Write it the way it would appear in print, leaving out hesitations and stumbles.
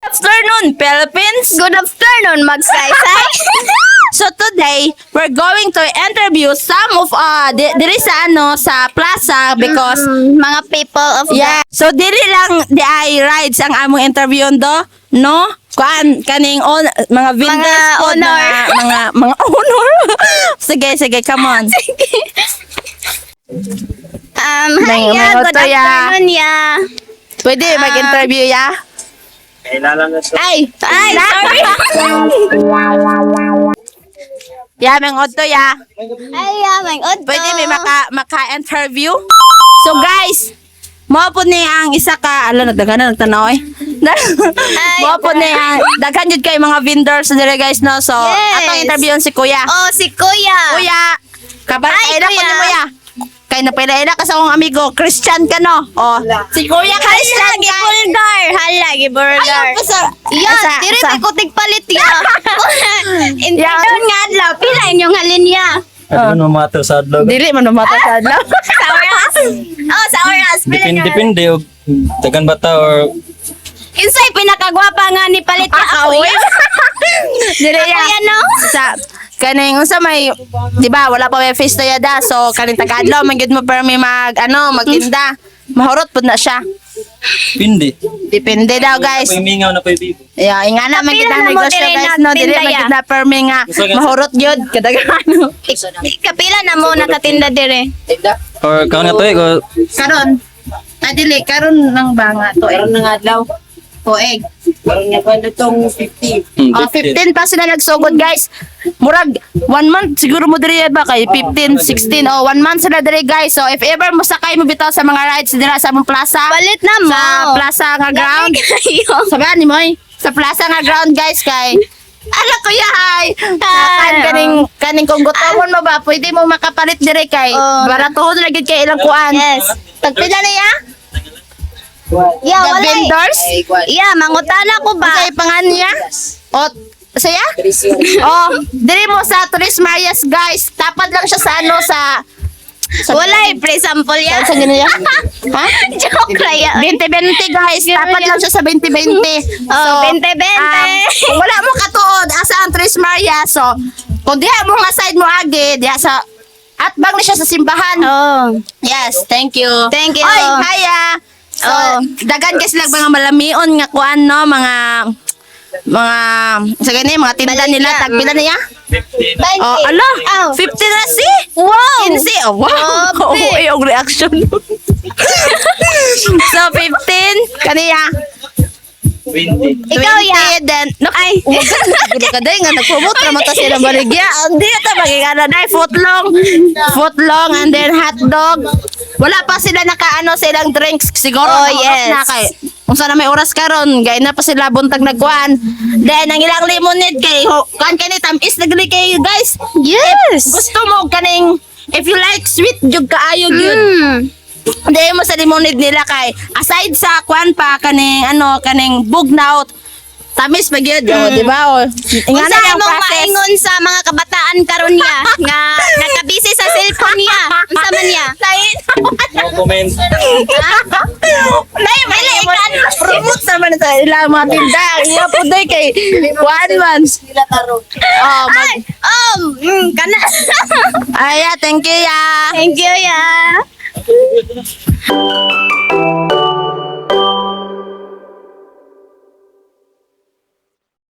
afternoon, Philippines. Good afternoon, magsaysay. So today, we're going to interview some of diri sa sa plaza because Mga people of yeah. So dili lang di ay rides ang among interview do, no? Kaning mga vendors Mga po, honor. mga honor. sige, come on. Hi, May good auto, ya. afternoon, ya. Pwede mag-interview ya? Kailangan na sa... Ay, sorry. ya, may auto ya. Ay, may auto. Pwede may maka-interview. So guys, mo po ni ang isa ka, nagdagan na nagtanaw eh. Mo po ni ang daghan jud kay mga vendors dire guys no. So, Yes. atong interview si Kuya. Oh, si Kuya. Kuya, kabar Hi, kay na ko Kuya. ni Kuya. Kay na pala ka sa akong amigo, Christian ka no. Oh, si Kuya Christian Hala, guys. gibuldar. Hala, gibuldar. Ayaw pa sa Yan, dire may kutig palit ya. Hindi Yan. doon nga adlaw. Pila inyong halin ya. Ano matter sa adlaw? Dili man mata sa adlaw. Sa oras. Oh, sa oras. Pila inyong halin. Depende og tagan bata or Kinsay pinakagwapa nga ni palit ya ako. Dili Ako yan, no? Sa kaning unsa may di ba wala pa may festo yada so kaning taga-adlaw man gyud mo pero may magtinda. Mahurot pud na siya. pindi. Depende daw guys. May mingaw na pay bibo. Yeah, ingana man Kapila kita na mo negosyo diri guys no dili nagtinda, man ya. kita permi nga mahurot gyud kadagano. Kapila na mo nakatinda dire. Or kaon nga to ko Karon. Dili karon nang banga to. Karon nang adlaw. Tuig. Parang nakuha itong 50. 15 pa sila nagsugod guys. Murag 1 month siguro mo diri ba kay 15, 16 o 1 month sila diri guys. So if ever mo sakay mo bitaw sa mga rides dira sa among plaza. Palit na mo. Sa plaza nga ground. Kayo. Sabihan ni mo sa plaza nga ground guys kay ala kuya hay. Kaning kung gutomon mo ba pwede mo makapalit diri kay Oh. baratuhon lagi kay ilang kuan. Yes. Tagpila niya? Yeah, The wala. vendors? Yeah, mangutana ko ba? Kay pangan niya? O saya? Oh, diri mo sa Tres Marias guys. Tapad lang siya sa sa Wala pre sample yan. Sa ganun yan? Ha? Joke lang yan. 20-20 guys. Tapad lang siya sa 20-20. Oh, 20-20. Kung wala mo katuod, asa ang Tres Marias. So, kung diha mo nga side mo agi, diha sa atbang na siya sa simbahan. Oh. Yes, thank you. Thank you. Oy, hiya. So, Oh. dagan kasi lang mga malamion nga kuan no, mga sa gani mga tinda Balik nila na. tagpila niya. 20. Oh, ala, Oh. 50 na si. Wow. 15. Oh, wow. Grabe. Oo, yung reaction. So, 15 kaniya. 20. Ikaw, ya. Then, ay, siguro ka dahil nga nag-promote naman ta sila baligya. Hindi ito magigana na, footlong, and then hotdog. Wala pa sila nakaano sa ilang drinks. Siguro, Oh, oras yes. na kay. Kung sana may oras karon, gaya na pa sila buntag nagkuhan. Then, ang ilang lemonade kay, kuhan kay ni tamis nagli kayo, guys. Yes. Gusto mo kaning, if you like sweet, jug kaayog yun. Mm. Hindi mo sa limonade nila kay aside sa kwan pa kaning bugnaw tamis pa gyud di ba o Unsa imong maingon sa mga kabataan karon niya nga nakabisi sa cellphone niya? Unsa man niya? No comment. Nay mali ikan promote naman sa ilang mga tinda iya po day kay one month oh mag Kana. aya thank you ya Thank you, ya.